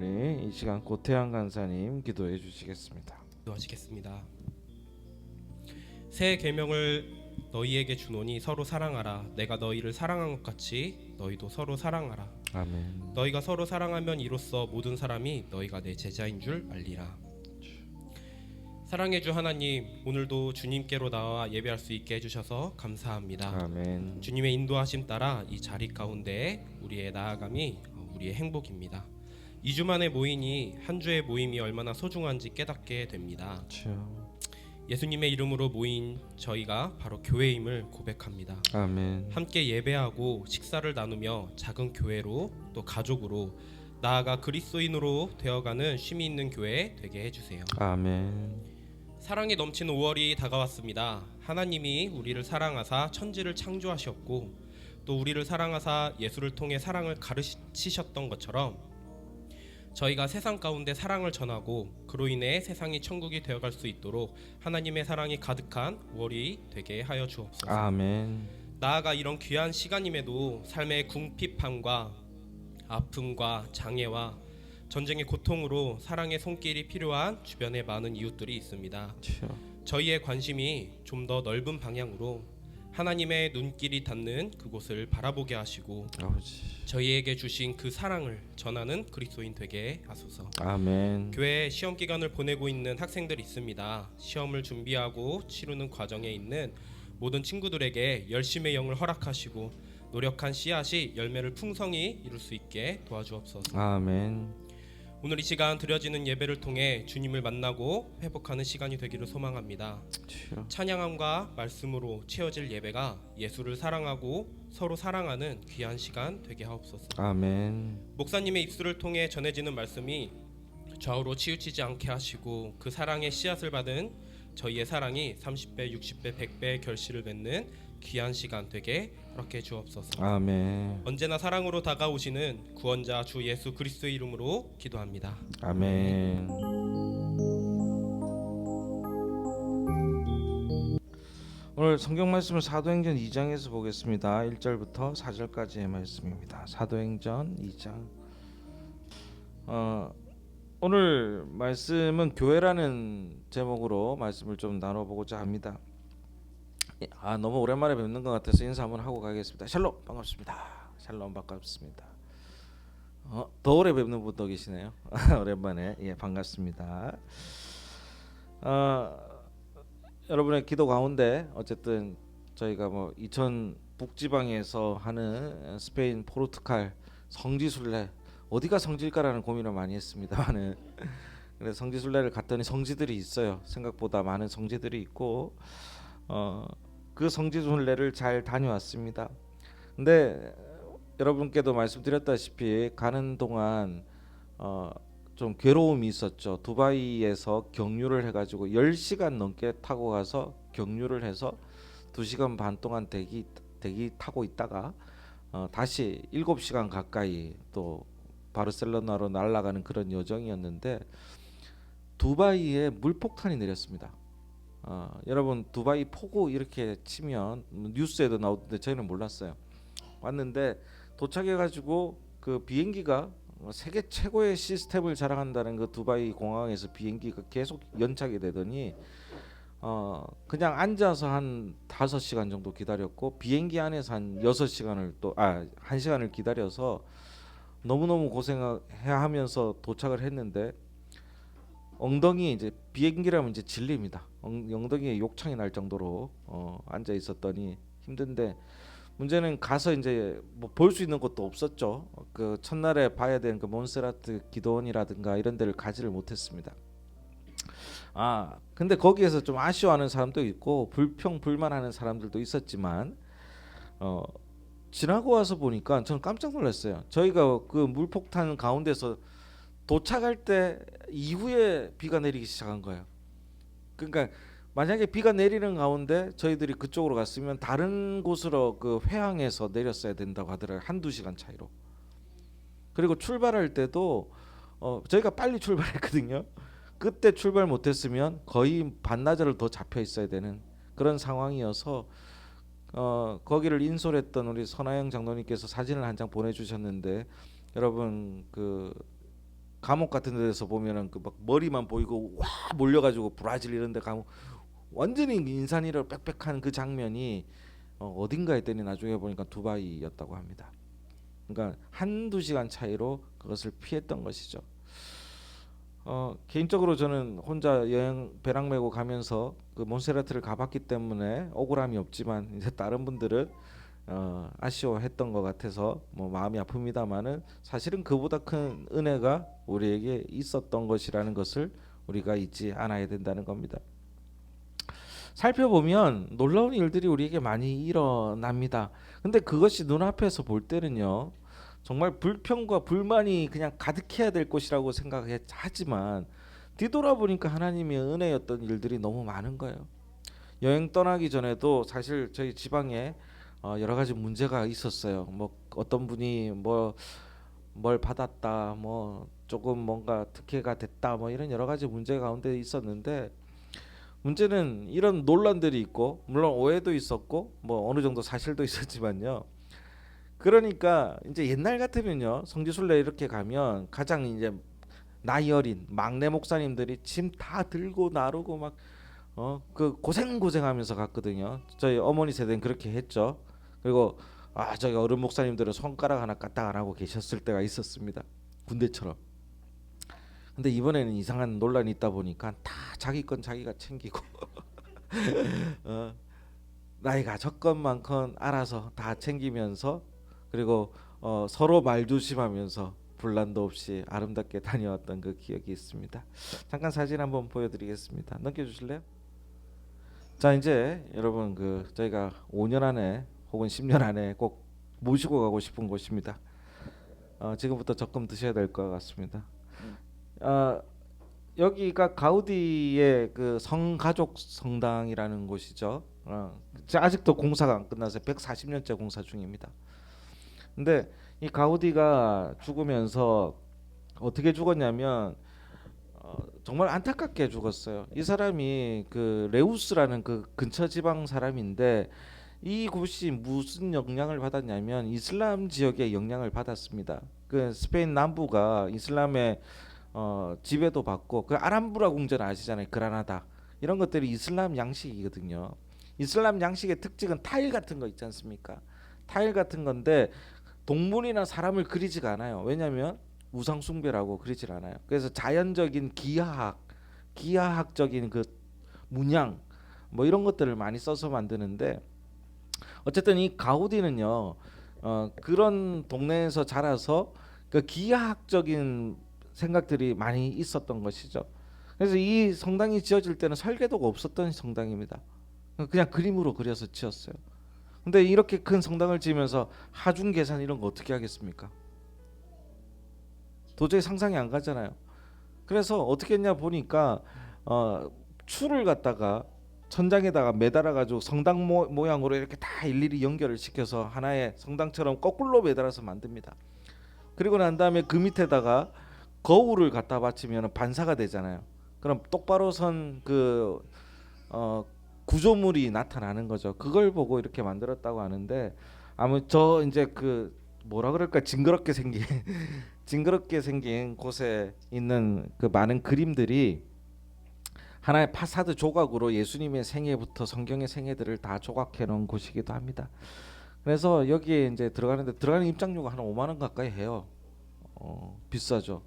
우리 이 시간 고태양 간사님 기도해 주시겠습니다. 기도하시겠습니다. 새 계명을 너희에게 주노니 서로 사랑하라. 내가 너희를 사랑한 것 같이 너희도 서로 사랑하라. 아멘. 너희가 서로 사랑하면 이로써 모든 사람이 너희가 내 제자인 줄 알리라. 사랑의 주 하나님, 오늘도 주님께로 나와 예배할 수 있게 해주셔서 감사합니다. 아멘. 주님의 인도하심 따라 이 자리 가운데 우리의 나아감이 우리의 행복입니다. 2주 만에 모이니 한 주의 모임이 얼마나 소중한지 깨닫게 됩니다. 그렇죠. 예수님의 이름으로 모인 저희가 바로 교회임을 고백합니다. 아멘. 함께 예배하고 식사를 나누며 작은 교회로 또 가족으로 나아가 그리스도인으로 되어가는 쉼이 있는 교회 되게 해주세요. 아멘. 사랑이 넘치는 5월이 다가왔습니다. 하나님이 우리를 사랑하사 천지를 창조하셨고 또 우리를 사랑하사 예수를 통해 사랑을 가르치셨던 것처럼 저희가 세상 가운데 사랑을 전하고 그로 인해 세상이 천국이 되어갈 수 있도록 하나님의 사랑이 가득한 5월이 되게 하여 주옵소서. 아멘. 나아가 이런 귀한 시간임에도 삶의 궁핍함과 아픔과 장애와 전쟁의 고통으로 사랑의 손길이 필요한 주변에 많은 이웃들이 있습니다. 그렇죠. 저희의 관심이 좀 더 넓은 방향으로 하나님의 눈길이 닿는 그곳을 바라보게 하시고 아버지. 저희에게 주신 그 사랑을 전하는 그리스도인 되게 하소서. 아멘. 교회 시험 기간을 보내고 있는 학생들이 있습니다. 시험을 준비하고 치르는 과정에 있는 모든 친구들에게 열심의 영을 허락하시고 노력한 씨앗이 열매를 풍성히 이룰 수 있게 도와주옵소서. 아멘. 오늘 이 시간 드려지는 예배를 통해 주님을 만나고 회복하는 시간이 되기를 소망합니다. 그렇죠. 찬양함과 말씀으로 채워질 예배가 예수를 사랑하고 서로 사랑하는 귀한 시간 되게 하옵소서. 아멘. 목사님의 입술을 통해 전해지는 말씀이 좌우로 치우치지 않게 하시고 그 사랑의 씨앗을 받은 저희의 사랑이 30배, 60배, 100배의 결실을 맺는 귀한 시간 되게 허락해 주옵소서. 아멘. 언제나 사랑으로 다가오시는 구원자 주 예수 그리스도의 이름으로 기도합니다. 아멘. 오늘 성경 말씀을 사도행전 2장에서 보겠습니다. 1절부터 4절까지의 말씀입니다. 사도행전 2장. 오늘 말씀은 교회라는 제목으로 말씀을 좀 나눠보고자 합니다. 너무 오랜만에 뵙는 것 같아서 인사 한번 하고 가겠습니다. 샬롬 반갑습니다. 샬롬 반갑습니다. 더 오래 뵙는 분도 계시네요. 오랜만에 반갑습니다. 여러분의 기도 가운데 어쨌든 저희가 뭐 이천 북지방에서 하는 스페인 포르투갈 성지순례 어디가 성지일까라는 고민을 많이 했습니다만은 그래서 성지순례를 갔더니 성지들이 있어요. 생각보다 많은 성지들이 있고 그 성지순례를 잘 다녀왔습니다. 근데 여러분께도 말씀드렸다시피 가는 동안 좀 괴로움이 있었죠. 두바이에서 경유를 해가지고 10시간 넘게 타고 가서 경유를 해서 2시간 반 동안 대기 타고 있다가 다시 7시간 가까이 또 바르셀로나로 날아가는 그런 여정이었는데 두바이에 물폭탄이 내렸습니다. 여러분 두바이 폭우 이렇게 치면 뉴스에도 나오던데 저희는 몰랐어요. 왔는데 도착해가지고 그 비행기가 세계 최고의 시스템을 자랑한다는 그 두바이 공항에서 비행기가 계속 연착이 되더니 그냥 앉아서 한 5시간 정도 기다렸고 비행기 안에서 한 6시간을 또 1시간을 기다려서 너무너무 고생해야 하면서 도착을 했는데 엉덩이 이제 비행기라면 이제 진립니다. 엉덩이에 욕창이 날 정도로 앉아 있었더니 힘든데 문제는 가서 이제 뭐 볼 수 있는 것도 없었죠. 그 첫날에 봐야 되는 그 몬세라트 기도원이라든가 이런 데를 가지를 못했습니다. 근데 거기에서 좀 아쉬워하는 사람도 있고 불평불만하는 사람들도 있었지만 지나고 와서 보니까 저는 깜짝 놀랐어요. 저희가 그 물폭탄 가운데서 도착할 때 이후에 비가 내리기 시작한 거예요. 그러니까 만약에 비가 내리는 가운데 저희들이 그쪽으로 갔으면 다른 곳으로 그 회항해서 내렸어야 된다고 하더라고요. 1-2시간 차이로. 그리고 출발할 때도 저희가 빨리 출발했거든요. 그때 출발 못했으면 거의 반나절을 더 잡혀 있어야 되는 그런 상황이어서 거기를 인솔했던 우리 선하영 장로님께서 사진을 한 장 보내주셨는데 여러분 그 감옥 같은 데서 보면은 그 막 머리만 보이고 와 몰려가지고 브라질 이런 데 감옥 완전히 인산이로 빽빽한 그 장면이 어딘가 했더니 나중에 보니까 두바이였다고 합니다. 그러니까 한두 시간 차이로 그것을 피했던 것이죠. 개인적으로 저는 혼자 여행 배낭 메고 가면서 그 몬세라트를 가봤기 때문에 억울함이 없지만 이제 다른 분들은 아쉬워했던 것 같아서 뭐 마음이 아픕니다만은 사실은 그보다 큰 은혜가 우리에게 있었던 것이라는 것을 우리가 잊지 않아야 된다는 겁니다. 살펴보면 놀라운 일들이 우리에게 많이 일어납니다. 근데 그것이 눈앞에서 볼 때는요, 정말 불평과 불만이 그냥 가득해야 될 것이라고 생각하지만 뒤돌아보니까 하나님의 은혜였던 일들이 너무 많은 거예요. 여행 떠나기 전에도 사실 저희 지방에 여러 가지 문제가 있었어요. 뭐 어떤 분이 뭐 뭘 받았다, 뭐 조금 뭔가 특혜가 됐다, 뭐 이런 여러 가지 문제 가운데 있었는데 문제는 이런 논란들이 있고 물론 오해도 있었고 뭐 어느 정도 사실도 있었지만요. 그러니까 이제 옛날 같으면요 성지순례 이렇게 가면 가장 이제 나이 어린 막내 목사님들이 짐 다 들고 나르고 막 그 고생하면서 갔거든요. 저희 어머니 세대는 그렇게 했죠. 그리고 저기 어른 목사님들은 손가락 하나 까딱 안 하고 계셨을 때가 있었습니다. 군대처럼. 근데 이번에는 이상한 논란이 있다 보니까 다 자기 건 자기가 챙기고 어, 나이가 적건만큼 알아서 다 챙기면서 그리고 서로 말 조심하면서 분란도 없이 아름답게 다녀왔던 그 기억이 있습니다. 잠깐 사진 한번 보여드리겠습니다. 넘겨주실래요? 자 이제 여러분 그 저희가 5년 안에 혹은 10년 안에 꼭 모시고 가고 싶은 곳입니다. 지금부터 적금 드셔야 될 것 같습니다. 어, 여기가 가우디의 그 성가족 성당이라는 곳이죠. 아직도 공사가 안 끝나서 140년째 공사 중입니다. 근데 이 가우디가 죽으면서 어떻게 죽었냐면 정말 안타깝게 죽었어요. 이 사람이 그 레우스라는 그 근처 지방 사람인데 이 곳이 무슨 영향을 받았냐면 이슬람 지역의 영향을 받았습니다. 그 스페인 남부가 이슬람의 지배도 받고 그 아람브라 궁전 아시잖아요. 그라나다 이런 것들이 이슬람 양식이거든요. 이슬람 양식의 특징은 타일 같은 거 있지 않습니까? 타일 같은 건데 동물이나 사람을 그리지가 않아요. 왜냐하면 우상 숭배라고 그러질 않아요. 그래서 자연적인 기하학적인 그 문양 뭐 이런 것들을 많이 써서 만드는데 어쨌든 이 가우디는요 그런 동네에서 자라서 그 기하학적인 생각들이 많이 있었던 것이죠. 그래서 이 성당이 지어질 때는 설계도가 없었던 성당입니다. 그냥 그림으로 그려서 지었어요. 근데 이렇게 큰 성당을 지으면서 하중 계산 이런 거 어떻게 하겠습니까? 도저히 상상이 안 가잖아요. 그래서 어떻게 했냐 보니까 줄을 갖다가 천장에다가 매달아 가지고 성당 모양으로 이렇게 다 일일이 연결을 시켜서 하나의 성당처럼 거꾸로 매달아서 만듭니다. 그리고 난 다음에 그 밑에다가 거울을 갖다 받치면 반사가 되잖아요. 그럼 똑바로 선 그 구조물이 나타나는 거죠. 그걸 보고 이렇게 만들었다고 하는데 아무 저 이제 그 뭐라 그럴까 징그럽게 생긴 곳에 있는 그 많은 그림들이 하나의 파사드 조각으로 예수님의 생애부터 성경의 생애들을 다 조각해 놓은 곳이기도 합니다. 그래서 여기에 이제 들어가는 입장료가 한 5만 원 가까이 해요. 비싸죠.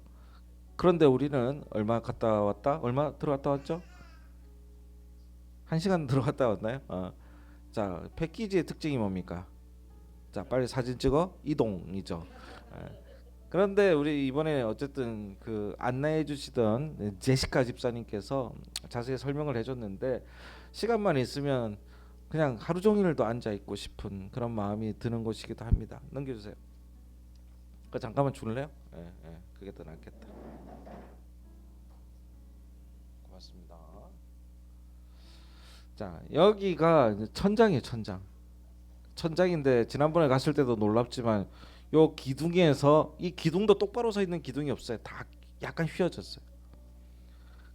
그런데 우리는 얼마 갔다 왔다? 얼마 들어갔다 왔죠? 1시간 들어갔다 왔나요? 자, 패키지의 특징이 뭡니까? 자, 빨리 사진 찍어. 이동이죠. 그런데 우리 이번에 어쨌든 그 안내해 주시던 제시카 집사님께서 자세히 설명을 해줬는데 시간만 있으면 그냥 하루 종일도 앉아 있고 싶은 그런 마음이 드는 곳이기도 합니다. 넘겨주세요. 잠깐만 줄래요? 예, 그게 더 낫겠다. 고맙습니다. 자, 여기가 천장이에요, 천장. 천장인데 지난번에 갔을 때도 놀랍지만 요 기둥에서 이 기둥도 똑바로 서 있는 기둥이 없어요. 다 약간 휘어졌어요.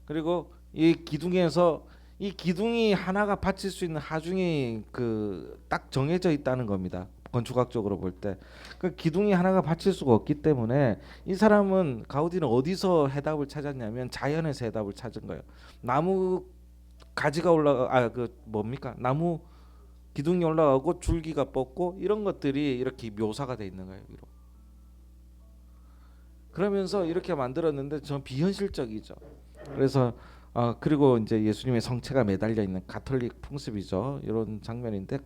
그리고 이 기둥에서 이 기둥이 하나가 받칠 수 있는 하중이 그 딱 정해져 있다는 겁니다. 건축학적으로 볼 때. 그 기둥이 하나가 받칠 수가 없기 때문에 이 사람은 가우디는 어디서 해답을 찾았냐면 자연에서 해답을 찾은 거예요. 나무 가지가 올라가 그 뭡니까? 나무 기둥이 올라가고 줄기가 뻗고 이런 것들이 이렇게 묘사가 돼 있는 거예요. 위로. 그러면서 이렇게 만들었는데 전 비현실적이죠. 그래서 그리고 이제 예수님의 성체가 매달려 있는 가톨릭 풍습이죠. 이런 장면인데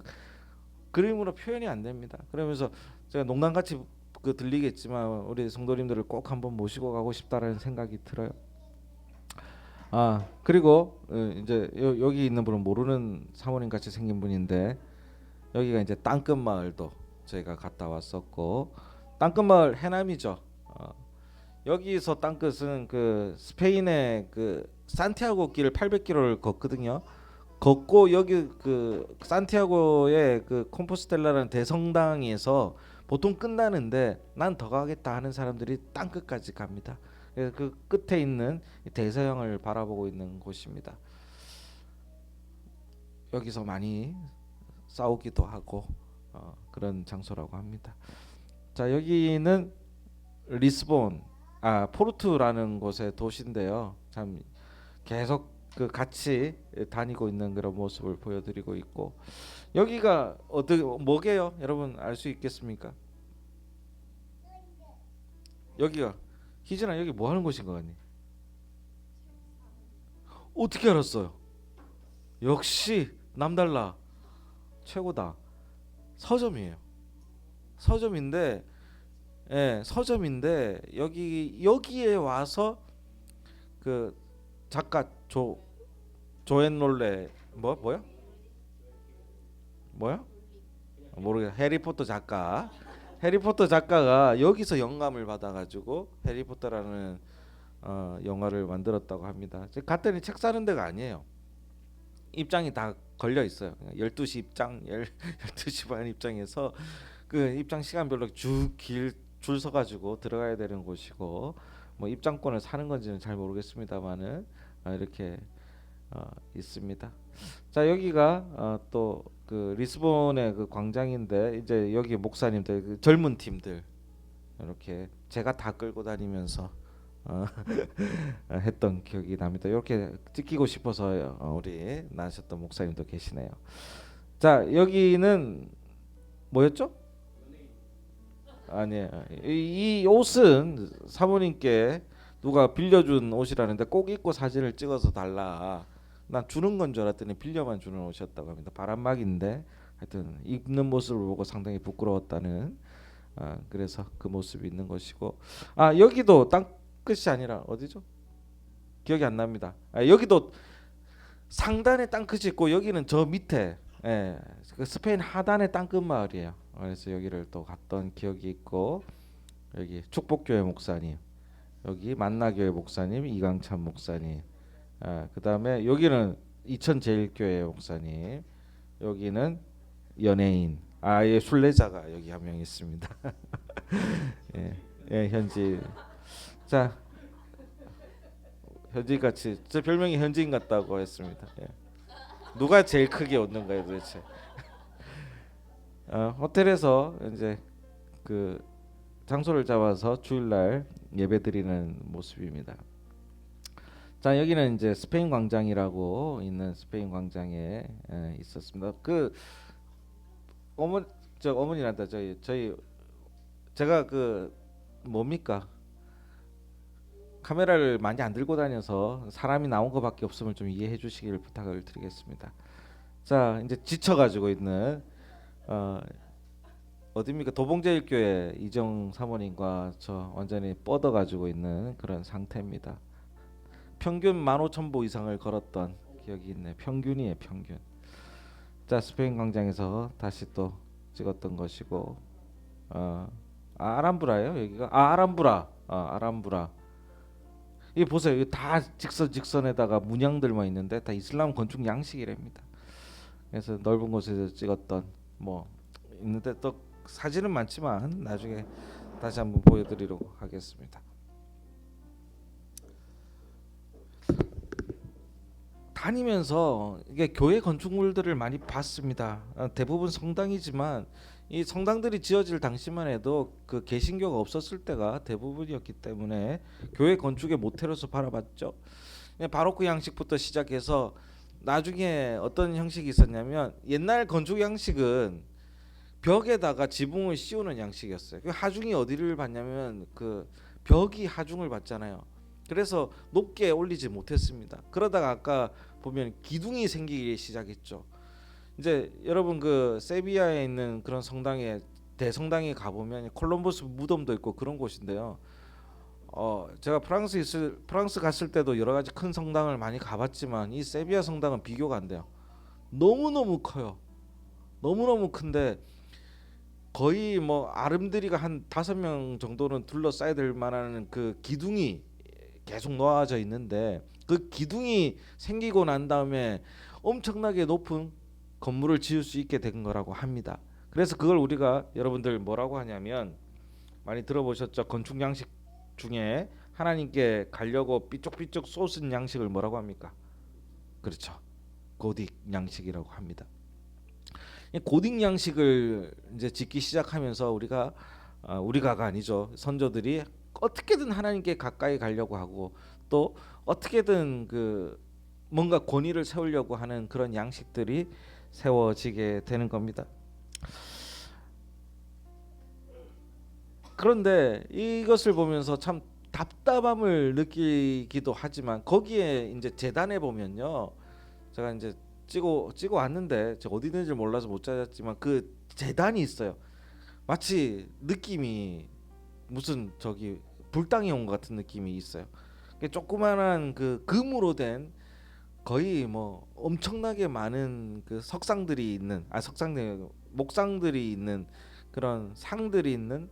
그림으로 표현이 안 됩니다. 그러면서 제가 농담같이 그 들리겠지만 우리 성도님들을 꼭 한번 모시고 가고 싶다라는 생각이 들어요. 그리고 이제 여기 있는 분은 모르는 사모님 같이 생긴 분인데 여기가 이제 땅끝 마을도 저희가 갔다 왔었고 땅끝 마을 해남이죠. 여기서 땅끝은 그 스페인의 그 산티아고 길을 800km를 걷거든요. 걷고 여기 그 산티아고의 그 콤포스텔라라는 대성당에서 보통 끝나는데 난 더 가겠다 하는 사람들이 땅 끝까지 갑니다. 그래서 그 끝에 있는 대서양을 바라보고 있는 곳입니다. 여기서 많이 싸우기도 하고 그런 장소라고 합니다. 자, 여기는 리스본, 포르투라는 곳의 도시인데요. 참 계속 그 같이 다니고 있는 그런 모습을 보여드리고 있고 여기가 뭐게요? 여러분 알 수 있겠습니까? 여기가 희진아 여기 뭐 하는 곳인 것 같니? 어떻게 알았어요? 역시 남달라 최고다. 서점이에요. 서점인데 서점인데 여기에 와서 그 작가 조앤 롤레 뭐야? 모르겠어. 해리포터 작가가 여기서 영감을 받아가지고 해리포터라는 영화를 만들었다고 합니다. 갔더니 책 사는 데가 아니에요. 입장이 다 걸려 있어요. 12시 입장, 12시 반 입장에서 그 입장 시간별로 줄 서가지고 들어가야 되는 곳이고 뭐 입장권을 사는 건지는 잘 모르겠습니다만은 이렇게 있습니다. 자 여기가 또 그 리스본의 그 광장인데 이제 여기 목사님들 그 젊은 팀들 이렇게 제가 다 끌고 다니면서 했던 기억이 납니다. 이렇게 찍히고 싶어서 우리 나셨던 목사님도 계시네요. 자 여기는 뭐였죠? 아니에요. 이 옷은 사모님께 누가 빌려준 옷이라는데 꼭 입고 사진을 찍어서 달라. 난 주는 건 줄 알았더니 빌려만 주는 옷이었다고 합니다. 바람막인데 하여튼 입는 모습을 보고 상당히 부끄러웠다는 그래서 그 모습이 있는 것이고 여기도 땅끝이 아니라 어디죠? 기억이 안 납니다. 여기도 상단에 땅끝이 있고 여기는 저 밑에 그 스페인 하단의 땅끝 마을이에요. 그래서 여기를 또 갔던 기억이 있고 여기 축복교회 목사님 여기 만나교회 목사님 이강찬 목사님 그 다음에 여기는 이천제일교회 목사님 여기는 연예인 순례자가 여기 한 명 있습니다. 현지 자 현지같이 제 별명이 현지인 같다고 했습니다. 누가 제일 크게 웃는 거예요 도대체? 호텔에서 이제 그 장소를 잡아서 주일날 예배드리는 모습입니다. 자 여기는 이제 스페인 광장이라고 있는 스페인 광장에 있었습니다. 그 어머니란다 저희 제가 그 뭡니까 카메라를 많이 안 들고 다녀서 사람이 나온 것밖에 없으면 좀 이해해 주시길 부탁을 드리겠습니다. 자 이제 지쳐가지고 있는 어디입니까 도봉제일교회 이정 사모님과 저 완전히 뻗어가지고 있는 그런 상태입니다. 평균 15,000보 이상을 걸었던 기억이 있네. 평균이에요 평균. 자 스페인 광장에서 다시 또 찍었던 것이고 아람브라예요 여기가 아람브라 이 보세요 이거 다 직선에다가 문양들만 있는데 다 이슬람 건축 양식이랍니다. 그래서 넓은 곳에서 찍었던 뭐 있는데 또 사진은 많지만 나중에 다시 한번 보여드리려고 하겠습니다. 다니면서 이게 교회 건축물들을 많이 봤습니다. 대부분 성당이지만 이 성당들이 지어질 당시만 해도 그 개신교가 없었을 때가 대부분이었기 때문에 교회 건축의 모태로서 바라봤죠. 바로크 양식부터 시작해서 나중에 어떤 형식이 있었냐면 옛날 건축 양식은 벽에다가 지붕을 씌우는 양식이었어요. 그 하중이 어디를 받냐면 그 벽이 하중을 받잖아요. 그래서 높게 올리지 못했습니다. 그러다가 아까 보면 기둥이 생기기 시작했죠. 이제 여러분 그 세비야에 있는 그런 성당에 대성당에 가보면 콜럼버스 무덤도 있고 그런 곳인데요. 제가 프랑스 갔을 때도 여러 가지 큰 성당을 많이 가봤지만 이 세비야 성당은 비교가 안 돼요. 너무 너무 커요. 너무 너무 큰데 거의 뭐 아름드리가 한 5명 정도는 둘러싸야 될 만한 그 기둥이 계속 놓아져 있는데 그 기둥이 생기고 난 다음에 엄청나게 높은 건물을 지을 수 있게 된 거라고 합니다. 그래서 그걸 우리가 여러분들 뭐라고 하냐면 많이 들어보셨죠? 건축 양식 중에 하나님께 가려고 삐쪽삐쪽 솟은 양식을 뭐라고 합니까? 그렇죠. 고딕 양식이라고 합니다. 이 고딕 양식을 이제 짓기 시작하면서 우리가가 아니죠. 선조들이 어떻게든 하나님께 가까이 가려고 하고 또 어떻게든 그 뭔가 권위를 세우려고 하는 그런 양식들이 세워지게 되는 겁니다. 그런데 이것을 보면서 참 답답함을 느끼기도 하지만 거기에 이제 재단에 보면요. 제가 이제 찍어 왔는데 제가 어디 있는지 몰라서 못 찾았지만 그 재단이 있어요. 마치 느낌이 무슨 저기 불당이 온 것 같은 느낌이 있어요. 조그만한 그 금으로 된 거의 뭐 엄청나게 많은 그 석상들이 있는 석상들 목상들이 있는 그런 상들이 있는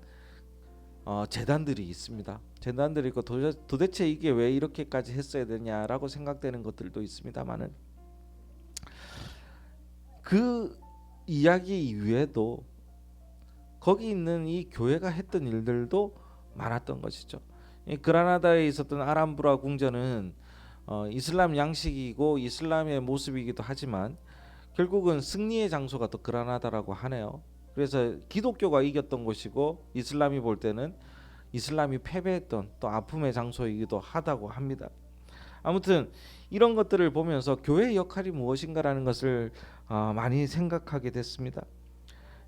재단들이 있습니다. 재단들이 있고 도대체 이게 왜 이렇게까지 했어야 되냐라고 생각되는 것들도 있습니다만은 그 이야기 이외에도 거기 있는 이 교회가 했던 일들도 많았던 것이죠. 이 그라나다에 있었던 아람브라 궁전은 이슬람 양식이고 이슬람의 모습이기도 하지만 결국은 승리의 장소가 또 그라나다라고 하네요. 그래서 기독교가 이겼던 곳이고 이슬람이 볼 때는 이슬람이 패배했던 또 아픔의 장소이기도 하다고 합니다. 아무튼 이런 것들을 보면서 교회의 역할이 무엇인가라는 것을 많이 생각하게 됐습니다.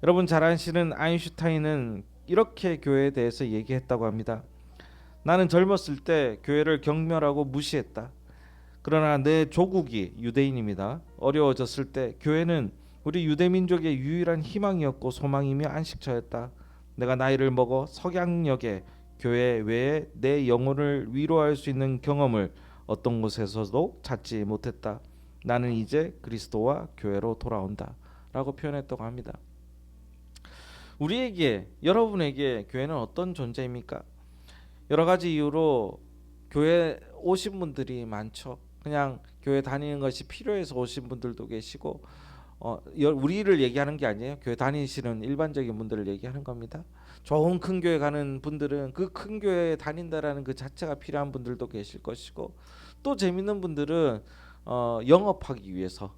여러분 잘 아시는 아인슈타인은 이렇게 교회에 대해서 얘기했다고 합니다. 나는 젊었을 때 교회를 경멸하고 무시했다. 그러나 내 조국이 유대인입니다. 어려워졌을 때 교회는 우리 유대민족의 유일한 희망이었고 소망이며 안식처였다. 내가 나이를 먹어 석양역에 교회 외에 내 영혼을 위로할 수 있는 경험을 어떤 곳에서도 찾지 못했다. 나는 이제 그리스도와 교회로 돌아온다 라고 표현했다고 합니다. 우리에게 여러분에게 교회는 어떤 존재입니까? 여러 가지 이유로 교회 오신 분들이 많죠. 그냥 교회 다니는 것이 필요해서 오신 분들도 계시고 우리를 얘기하는 게 아니에요. 교회 다니시는 일반적인 분들을 얘기하는 겁니다. 좋은 큰 교회 가는 분들은 그 큰 교회에 다닌다라는 그 자체가 필요한 분들도 계실 것이고 또 재밌는 분들은 영업하기 위해서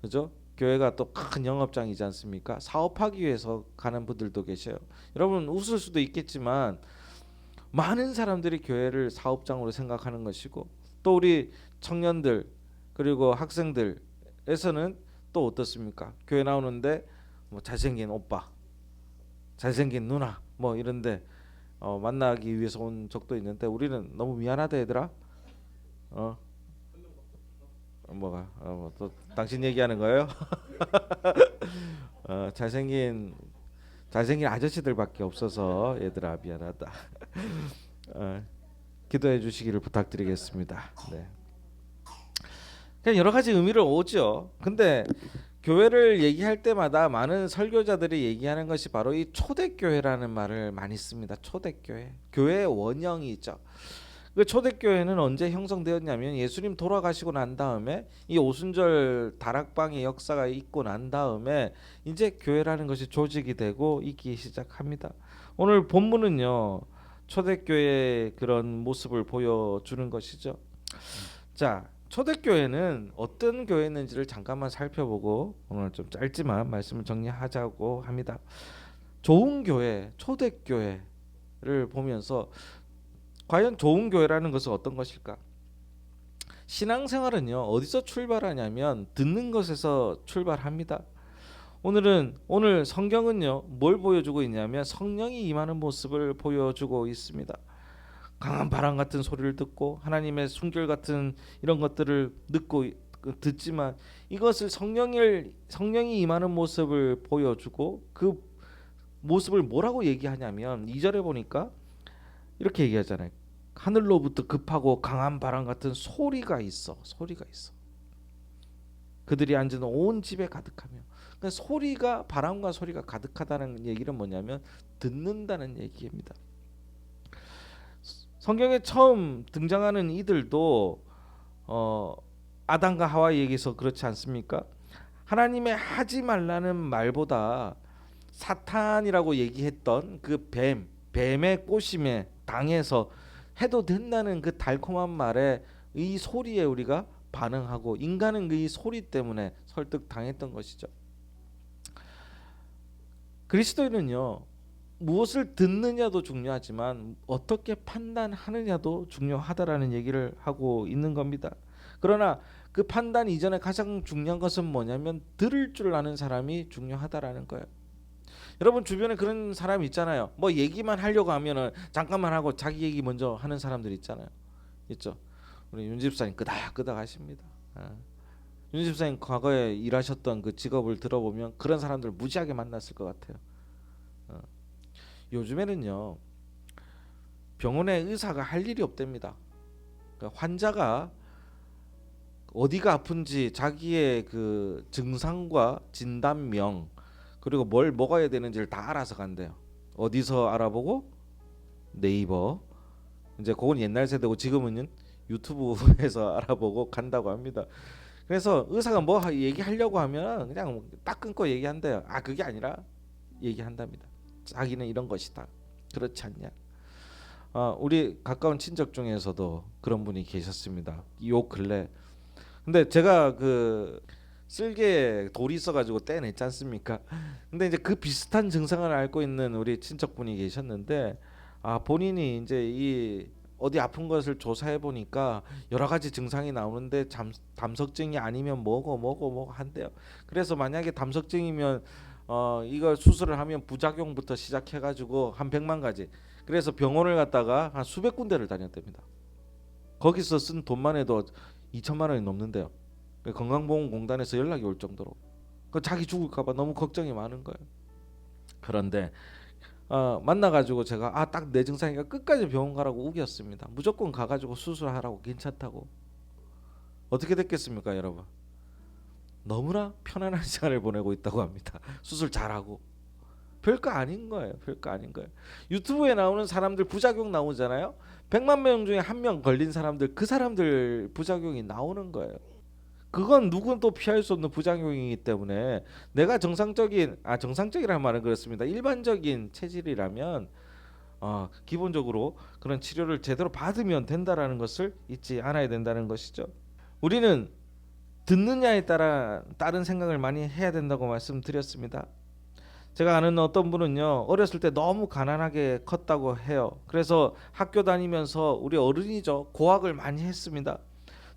그죠? 교회가 또 큰 영업장이지 않습니까? 사업하기 위해서 가는 분들도 계셔요. 여러분 웃을 수도 있겠지만 많은 사람들이 교회를 사업장으로 생각하는 것이고 또 우리 청년들 그리고 학생들에서는 또 어떻습니까? 교회 나오는데 뭐 잘생긴 오빠, 잘생긴 누나 뭐 이런데 만나기 위해서 온 적도 있는데 우리는 너무 미안하다 얘들아. 뭐가 또 당신 얘기하는 거예요? 잘생긴 아저씨들밖에 없어서 얘들아 미안하다. 기도해 주시기를 부탁드리겠습니다. 네. 그냥 여러 가지 의미를 오죠. 근데 교회를 얘기할 때마다 많은 설교자들이 얘기하는 것이 바로 이 초대교회라는 말을 많이 씁니다. 초대교회, 교회의 원형이죠. 그 초대교회는 언제 형성되었냐면 예수님 돌아가시고 난 다음에 이 오순절 다락방의 역사가 있고 난 다음에 이제 교회라는 것이 조직이 되고 있기 시작합니다. 오늘 본문은요 초대교회의 그런 모습을 보여주는 것이죠. 자, 초대교회는 어떤 교회였는지를 잠깐만 살펴보고 오늘 좀 짧지만 말씀을 정리하자고 합니다. 좋은 교회, 초대교회를 보면서 과연 좋은 교회라는 것은 어떤 것일까? 신앙생활은요, 어디서 출발하냐면 듣는 것에서 출발합니다. 오늘 성경은요, 뭘 보여주고 있냐면 성령이 임하는 모습을 보여주고 있습니다. 강한 바람 같은 소리를 듣고 하나님의 순결 같은 이런 것들을 듣지만 이것을 성령이 임하는 모습을 보여주고 그 모습을 뭐라고 얘기하냐면 2절에 보니까 이렇게 얘기하잖아요. 하늘로부터 급하고 강한 바람 같은 소리가 있어. 그들이 앉은 온 집에 가득하며. 그러니까 바람과 소리가 가득하다는 얘기는 뭐냐면 듣는다는 얘기입니다. 성경에 처음 등장하는 이들도 아담과 하와에게서 그렇지 않습니까? 하나님의 하지 말라는 말보다 사탄이라고 얘기했던 그 뱀의 꼬심에 당해서 해도 된다는 그 달콤한 말에 이 소리에 우리가 반응하고 인간은 이 소리 때문에 설득당했던 것이죠. 그리스도인은요, 무엇을 듣느냐도 중요하지만 어떻게 판단하느냐도 중요하다라는 얘기를 하고 있는 겁니다. 그러나 그 판단 이전에 가장 중요한 것은 뭐냐면 들을 줄 아는 사람이 중요하다라는 거예요. 여러분 주변에 그런 사람 있잖아요. 뭐 얘기만 하려고 하면은 잠깐만 하고 자기 얘기 먼저 하는 사람들 있잖아요. 있죠. 우리 윤 집사님 끄덕끄덕 하십니다. 윤 집사님 과거에 일하셨던 그 직업을 들어보면 그런 사람들 무지하게 만났을 것 같아요. 요즘에는요, 병원에 의사가 할 일이 없답니다. 그러니까 환자가 어디가 아픈지 자기의 그 증상과 진단명 그리고 뭘 먹어야 되는지를 다 알아서 간대요. 어디서 알아보고? 네이버. 이제 그건 옛날 세대고 지금은 유튜브에서 알아보고 간다고 합니다. 그래서 의사가 뭐 얘기하려고 하면 그냥 딱 끊고 얘기한대요. 그게 아니라 얘기한답니다. 자기는 이런 것이다. 그렇지 않냐? 우리 가까운 친척 중에서도 그런 분이 계셨습니다. 요 근래. 근데 제가 그 쓸개에 돌이 있어가지고 떼냈지 않습니까? 근데 이제 그 비슷한 증상을 앓고 있는 우리 친척분이 계셨는데, 본인이 이제 이 어디 아픈 것을 조사해 보니까 여러 가지 증상이 나오는데 담석증이 아니면 뭐고 한대요. 그래서 만약에 담석증이면 이거 수술을 하면 부작용부터 시작해가지고 한 100만 가지. 그래서 병원을 갔다가 한 수백 군데를 다녔답니다. 거기서 쓴 돈만 해도 2천만 원이 넘는데요. 건강보험공단에서 연락이 올 정도로 자기 죽을까봐 너무 걱정이 많은 거예요. 그런데 만나가지고 제가 딱 내 증상이니까 끝까지 병원 가라고 우겼습니다. 무조건 가가지고 수술하라고 괜찮다고. 어떻게 됐겠습니까, 여러분? 너무나 편안한 시간을 보내고 있다고 합니다. 수술 잘하고. 별거 아닌 거예요. 유튜브에 나오는 사람들 부작용 나오잖아요. 100만 명 중에 한 명 걸린 사람들, 그 사람들 부작용이 나오는 거예요. 그건 누구도 피할 수 없는 부작용이기 때문에 내가 정상적이라는 말은 그렇습니다. 일반적인 체질이라면 기본적으로 그런 치료를 제대로 받으면 된다라는 것을 잊지 않아야 된다는 것이죠. 우리는 듣느냐에 따라 다른 생각을 많이 해야 된다고 말씀드렸습니다. 제가 아는 어떤 분은요, 어렸을 때 너무 가난하게 컸다고 해요. 그래서 학교 다니면서 우리 어른이죠, 고학을 많이 했습니다.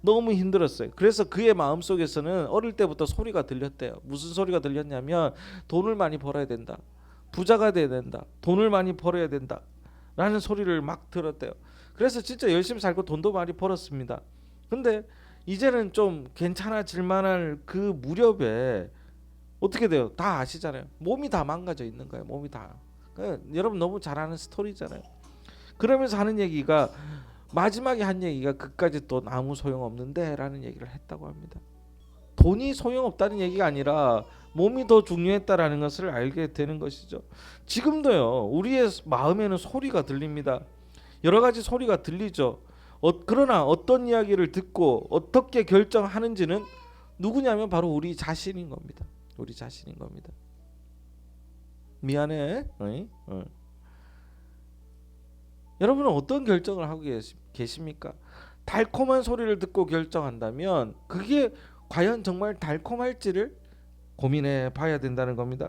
너무 힘들었어요. 그래서 그의 마음속에서는 어릴 때부터 소리가 들렸대요. 무슨 소리가 들렸냐면 돈을 많이 벌어야 된다. 부자가 돼야 된다. 돈을 많이 벌어야 된다. 라는 소리를 막 들었대요. 그래서 진짜 열심히 살고 돈도 많이 벌었습니다. 근데 이제는 좀 괜찮아질 만한 그 무렵에 어떻게 돼요? 다 아시잖아요. 몸이 다 망가져 있는 거예요. 몸이 다. 여러분 너무 잘 아는 스토리잖아요. 그러면서 하는 얘기가 마지막에 한 얘기가 그까지 돈 아무 소용없는데 라는 얘기를 했다고 합니다. 돈이 소용없다는 얘기가 아니라 몸이 더 중요했다라는 것을 알게 되는 것이죠. 지금도요, 우리의 마음에는 소리가 들립니다. 여러 가지 소리가 들리죠. 그러나 어떤 이야기를 듣고 어떻게 결정하는지는 누구냐면 바로 우리 자신인 겁니다. 미안해. 여러분은 어떤 결정을 하고 계십니까? 달콤한 소리를 듣고 결정한다면 그게 과연 정말 달콤할지를 고민해 봐야 된다는 겁니다.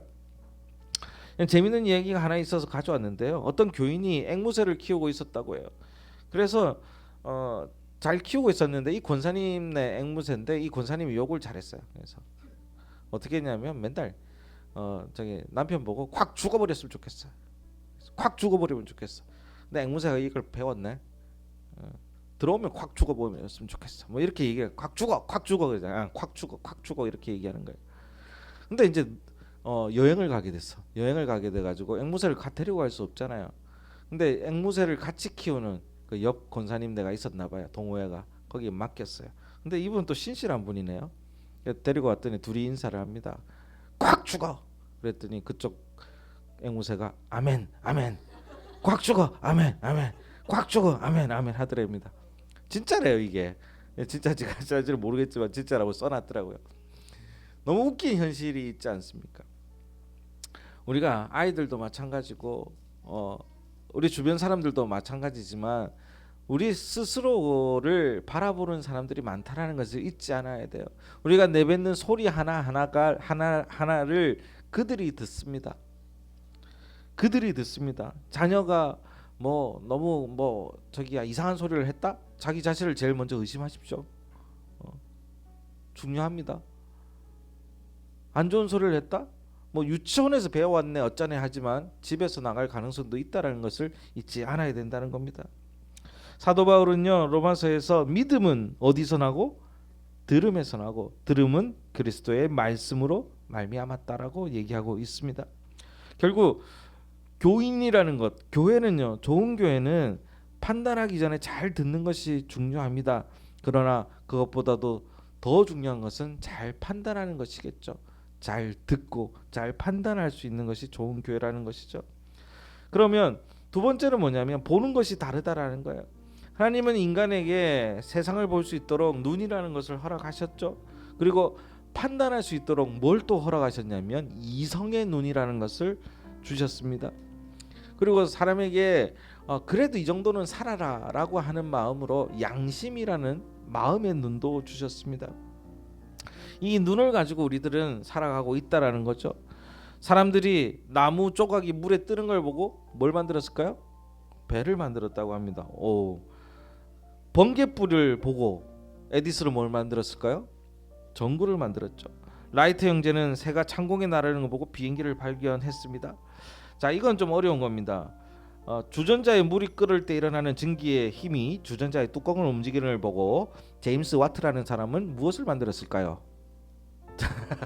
재미있는 얘기가 하나 있어서 가져왔는데요. 어떤 교인이 앵무새를 키우고 있었다고 해요. 그래서 잘 키우고 있었는데 이 권사님네 앵무새인데 이 권사님이 욕을 잘했어요. 그래서 어떻게 했냐면 맨날 저기 남편 보고 콱 죽어버렸으면 좋겠어. 콱 죽어버리면 좋겠어. 근데 앵무새가 이걸 배웠네. 들어오면 콱 죽어버렸으면 좋겠어. 뭐 이렇게 얘기해. 콱 죽어 그러잖아. 콱 죽어 이렇게 얘기하는 거예요. 근데 이제 여행을 가게 됐어. 여행을 가게 돼가지고 앵무새를 데리고 갈 수 없잖아요. 근데 앵무새를 같이 키우는 그 옆 권사님 네가 있었나 봐요. 동호회가 거기에 맡겼어요. 근데 이분 또 신실한 분이네요. 데리고 왔더니 둘이 인사를 합니다. 꽉 죽어. 그랬더니 그쪽 앵무새가 아멘 아멘. 꽉 죽어 아멘 아멘. 꽉 죽어 아멘 아멘 하더랍니다. 진짜래요 이게. 진짜인지 가짜인지 모르겠지만 진짜라고 써놨더라고요. 너무 웃긴 현실이 있지 않습니까? 우리가 아이들도 마찬가지고 우리 주변 사람들도 마찬가지지만 우리 스스로를 바라보는 사람들이 많다라는 것을 잊지 않아야 돼요. 우리가 내뱉는 소리 하나를 그들이 듣습니다. 그들이 듣습니다. 자녀가 뭐 너무 뭐 저기야 이상한 소리를 했다? 자기 자신을 제일 먼저 의심하십시오. 중요합니다. 안 좋은 소리를 했다? 뭐 유치원에서 배워왔네 어쩌네 하지만 집에서 나갈 가능성도 있다라는 것을 잊지 않아야 된다는 겁니다. 사도 바울은요 로마서에서 믿음은 어디서 나고 들음에서 나고 들음은 그리스도의 말씀으로 말미암았다라고 얘기하고 있습니다. 결국 교인이라는 것, 교회는요 좋은 교회는 판단하기 전에 잘 듣는 것이 중요합니다. 그러나 그것보다도 더 중요한 것은 잘 판단하는 것이겠죠. 잘 듣고 잘 판단할 수 있는 것이 좋은 교회라는 것이죠. 그러면 두 번째는 뭐냐면 보는 것이 다르다라는 거예요. 하나님은 인간에게 세상을 볼 수 있도록 눈이라는 것을 허락하셨죠. 그리고 판단할 수 있도록 뭘 또 허락하셨냐면 이성의 눈이라는 것을 주셨습니다. 그리고 사람에게 그래도 이 정도는 살아라라고 하는 마음으로 양심이라는 마음의 눈도 주셨습니다. 이 눈을 가지고 우리들은 살아가고 있다라는 거죠. 사람들이 나무 조각이 물에 뜨는 걸 보고 뭘 만들었을까요? 배를 만들었다고 합니다. 번개불을 보고 에디슨은 뭘 만들었을까요? 전구를 만들었죠. 라이트 형제는 새가 창공에 나르는 걸 보고 비행기를 발견했습니다. 자, 이건 좀 어려운 겁니다. 주전자에 물이 끓을 때 일어나는 증기의 힘이 주전자의 뚜껑을 움직이는 걸 보고 제임스 와트라는 사람은 무엇을 만들었을까요?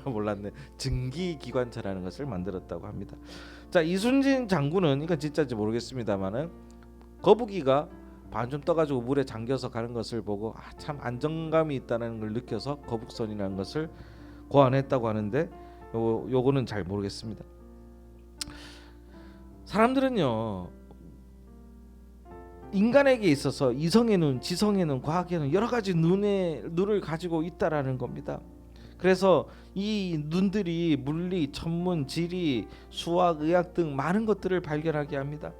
몰랐네. 증기기관차라는 것을 만들었다고 합니다. 자, 이순신 장군은 이건 진짜인지 모르겠습니다만은 거북이가 반쯤 떠가지고 물에 잠겨서 가는 것을 보고 참 안정감이 있다는 걸 느껴서 거북선이라는 것을 고안했다고 하는데 요거는 잘 모르겠습니다. 사람들은요 인간에게 있어서 이성의 눈, 지성의 눈, 과학의 눈 여러 가지 눈을 가지고 있다라는 겁니다. 그래서 이 눈들이 물리, 천문, 지리, 수학, 의학 등 많은 것들을 발견하게 합니다.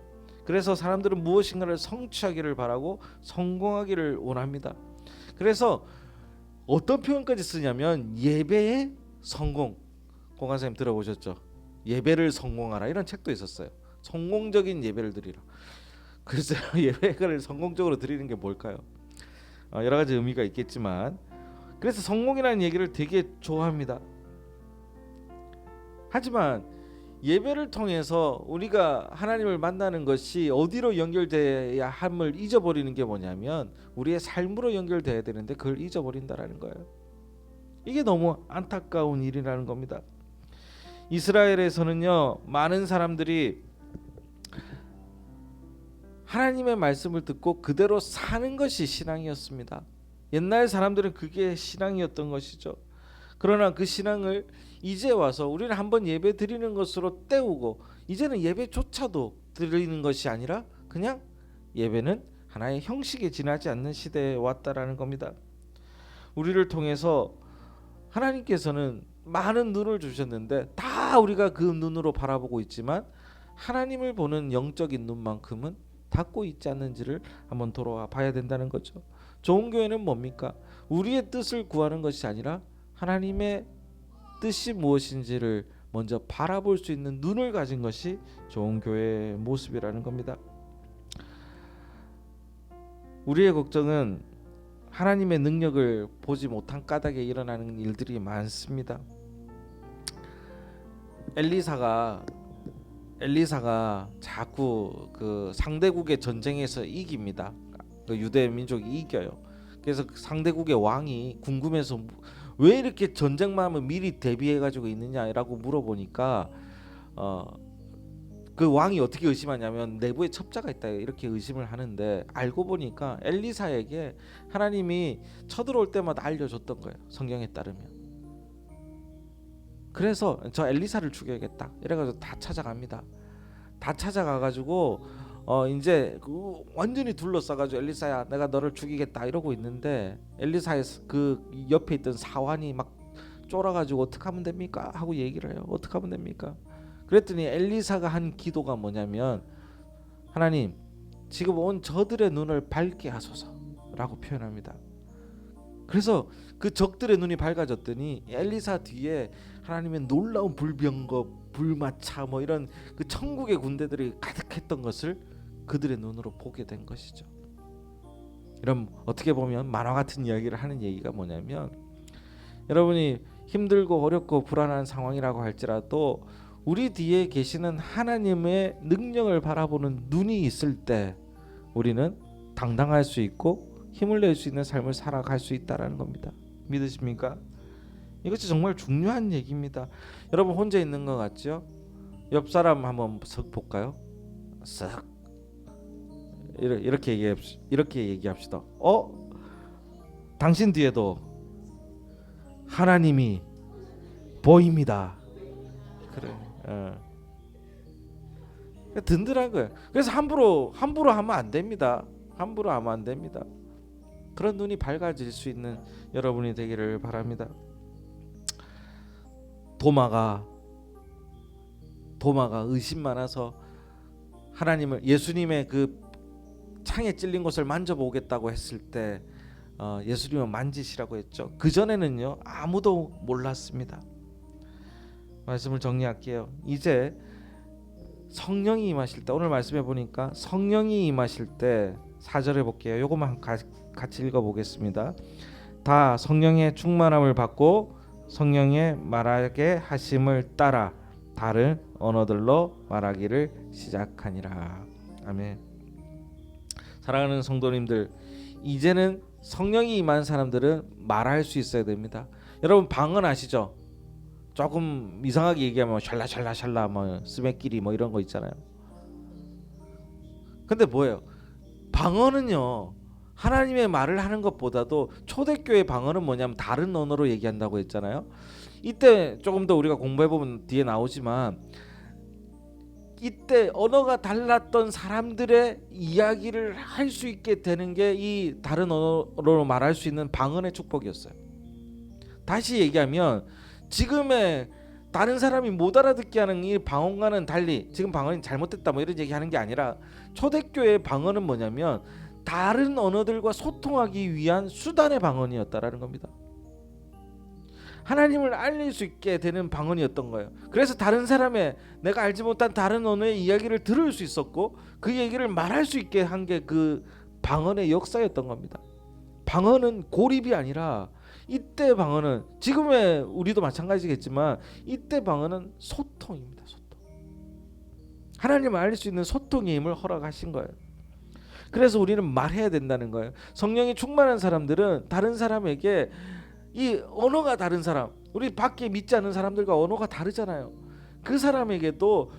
그래서 사람들은 무엇인가를 성취하기를 바라고 성공하기를 원합니다. 그래서 어떤 표현까지 쓰냐면 예배의 성공. 공관사님 들어보셨죠? 예배를 성공하라 이런 책도 있었어요. 성공적인 예배를 드리라. 그래서 예배를 성공적으로 드리는 게 뭘까요? 여러 가지 의미가 있겠지만 그래서 성공이라는 얘기를 되게 좋아합니다. 하지만 예배를 통해서 우리가 하나님을 만나는 것이 어디로 연결돼야 함을 잊어버리는 게 뭐냐면 우리의 삶으로 연결돼야 되는데 그걸 잊어버린다라는 거예요. 이게 너무 안타까운 일이라는 겁니다. 이스라엘에서는요 많은 사람들이 하나님의 말씀을 듣고 그대로 사는 것이 신앙이었습니다. 옛날 사람들은 그게 신앙이었던 것이죠. 그러나 그 신앙을 이제 와서 우리는 한번 예배 드리는 것으로 때우고 이제는 예배조차도 드리는 것이 아니라 그냥 예배는 하나의 형식에 지나지 않는 시대에 왔다라는 겁니다. 우리를 통해서 하나님께서는 많은 눈을 주셨는데 다 우리가 그 눈으로 바라보고 있지만 하나님을 보는 영적인 눈만큼은 닫고 있지 않는지를 한번 돌아와 봐야 된다는 거죠. 좋은 교회는 뭡니까? 우리의 뜻을 구하는 것이 아니라 하나님의 뜻이 무엇인지를 먼저 바라볼 수 있는 눈을 가진 것이 좋은 교회의 모습이라는 겁니다. 우리의 걱정은 하나님의 능력을 보지 못한 까닭에 일어나는 일들이 많습니다. 엘리사가 자꾸 그 상대국의 전쟁에서 이깁니다. 그 유대 민족이 이겨요. 그래서 그 상대국의 왕이 궁금해서 왜 이렇게 전쟁만 하면 미리 대비해 가지고 있느냐라고 물어보니까 그 왕이 어떻게 의심하냐면 내부에 첩자가 있다 이렇게 의심을 하는데, 알고 보니까 엘리사에게 하나님이 쳐들어올 때마다 알려줬던 거예요, 성경에 따르면. 그래서 저 엘리사를 죽여야겠다 이래가지고 다 찾아갑니다. 다 찾아가가지고 이제 그 완전히 둘러싸가지고 엘리사야 내가 너를 죽이겠다 이러고 있는데, 엘리사의 그 옆에 있던 사환이 막 쫄아가지고 어떻게 하면 됩니까 하고 얘기를 해요. 어떻게 하면 됩니까? 그랬더니 엘리사가 한 기도가 뭐냐면, 하나님 지금 온 저들의 눈을 밝게 하소서라고 표현합니다. 그래서 그 적들의 눈이 밝아졌더니 엘리사 뒤에 하나님의 놀라운 불병거, 불마차 뭐 이런 그 천국의 군대들이 가득했던 것을 그들의 눈으로 보게 된 것이죠. 이런 어떻게 보면 만화 같은 이야기를 하는 얘기가 뭐냐면, 여러분이 힘들고 어렵고 불안한 상황이라고 할지라도 우리 뒤에 계시는 하나님의 능력을 바라보는 눈이 있을 때 우리는 당당할 수 있고 힘을 낼 수 있는 삶을 살아갈 수 있다라는 겁니다. 믿으십니까? 이것이 정말 중요한 얘기입니다. 여러분 혼자 있는 것 같죠? 옆 사람 한번 쓱 볼까요? 쓱 이렇게 얘기합시다. 당신 뒤에도 하나님이 보입니다. 그래. 든든한 거예요. 그래서 함부로 하면 안 됩니다. 함부로 하면 안 됩니다. 그런 눈이 밝아질 수 있는 여러분이 되기를 바랍니다. 도마가 의심 많아서 하나님을, 예수님의 그 창에 찔린 곳을 만져보겠다고 했을 때 예수님을 만지시라고 했죠. 그 전에는요 아무도 몰랐습니다. 말씀을 정리할게요. 이제 성령이 임하실 때, 오늘 말씀해 보니까 성령이 임하실 때 4절에 볼게요. 요것만 같이 읽어보겠습니다. 다 성령의 충만함을 받고 성령의 말하게 하심을 따라 다른 언어들로 말하기를 시작하니라. 아멘. 사랑하는 성도님들, 이제는 성령이 임한 사람들은 말할 수 있어야 됩니다. 여러분 방언 아시죠? 조금 이상하게 얘기하면 샬라샬라샬라 뭐 스매끼리 뭐 이런 거 있잖아요. 근데 뭐예요? 방언은요 하나님의 말을 하는 것보다도, 초대교회 방언은 뭐냐면 다른 언어로 얘기한다고 했잖아요. 이때 조금 더 우리가 공부해보면 뒤에 나오지만, 이때 언어가 달랐던 사람들의 이야기를 할 수 있게 되는 게 이 다른 언어로 말할 수 있는 방언의 축복이었어요. 다시 얘기하면 지금의 다른 사람이 못 알아듣게 하는 이 방언과는 달리, 지금 방언이 잘못됐다 뭐 이런 얘기하는 게 아니라, 초대교회의 방언은 뭐냐면 다른 언어들과 소통하기 위한 수단의 방언이었다라는 겁니다. 하나님을 알릴 수 있게 되는 방언이었던 거예요. 그래서 다른 사람의, 내가 알지 못한 다른 언어의 이야기를 들을 수 있었고 그 얘기를 말할 수 있게 한 게 그 방언의 역사였던 겁니다. 방언은 고립이 아니라, 이때 방언은, 지금의 우리도 마찬가지겠지만 이때 방언은 소통입니다. 소통. 하나님을 알릴 수 있는 소통의 힘을 허락하신 거예요. 그래서 우리는 말해야 된다는 거예요. 성령이 충만한 사람들은 다른 사람에게, 이 언어가 다른 사람, 우리 밖에 믿지 않는 사람들과 언어가 다르잖아요. 그 사람에게도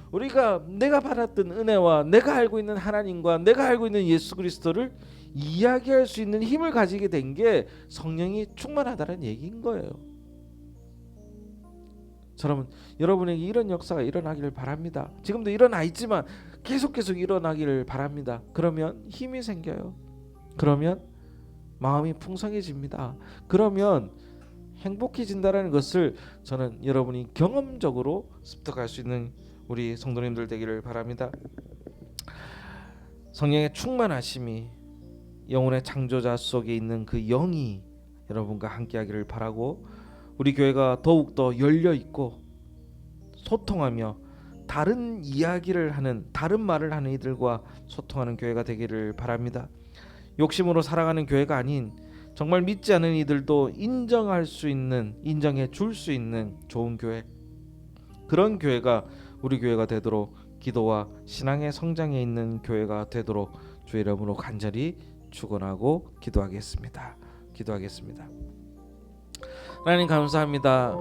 내가 받았던 은혜와 내가 알고 있는 하나님과 내가 알고 있는 예수 그리스도를 이야기할 수 있는 힘을 가지게 된 게 성령이 충만하다는 얘기인 거예요. 여러분에게 이런 역사가 일어나기를 바랍니다. 지금도 일어나 있지만 계속 일어나기를 바랍니다. 그러면 힘이 생겨요. 그러면 마음이 풍성해집니다. 그러면 행복해진다라는 것을 저는 여러분이 경험적으로 습득할 수 있는 우리 성도님들 되기를 바랍니다. 성령의 충만하심이 영혼의 창조자 속에 있는 그 영이 여러분과 함께하기를 바라고, 우리 교회가 더욱더 열려 있고 소통하며 다른 이야기를 하는, 다른 말을 하는 이들과 소통하는 교회가 되기를 바랍니다. 욕심으로 살아가는 교회가 아닌, 정말 믿지 않는 이들도 인정할 수 있는, 인정해 줄 수 있는 좋은 교회, 그런 교회가 우리 교회가 되도록, 기도와 신앙의 성장에 있는 교회가 되도록 주의 이름으로 간절히 축원하고 기도하겠습니다. 하나님 감사합니다.